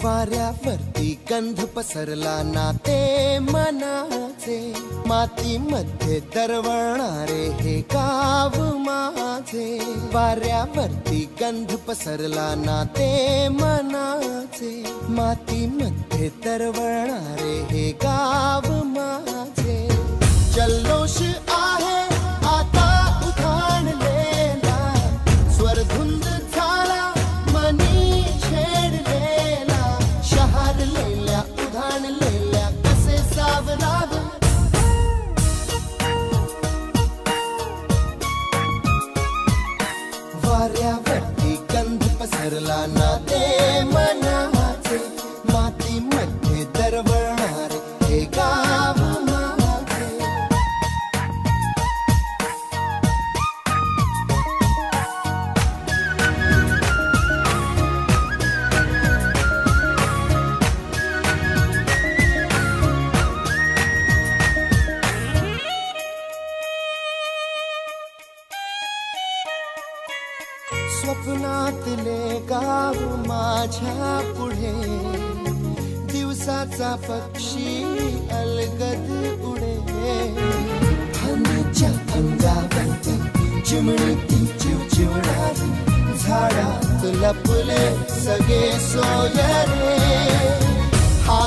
वाऱ्यावरती गंध पसरला नाते मनाचे, मातीमध्ये दरवळणारे हे गाव माझे. वाऱ्यावरती गंध पसरला नाते मनाचे, मातीमध्ये दरवळणारे हे गाव माझे. जल्लोष आहे आता उधाणलेला, स्वरधुंद झाला मनी छेडलेला. शहारलेल्या उधाणलेल्या कसे सावरावे, वाऱ्यावरती गंध पसरला नाते मनाचे, मातीमध्ये दरवळणारे हे गाव माझे. स्वप्नातले गाव माझ्या पुढे, दिवसाचा पक्षी अलगद उडे. फांदीच्या अंगावरती चिमणीती चिवचिवणारी, झाडात लपले सगळे सोयरे. हा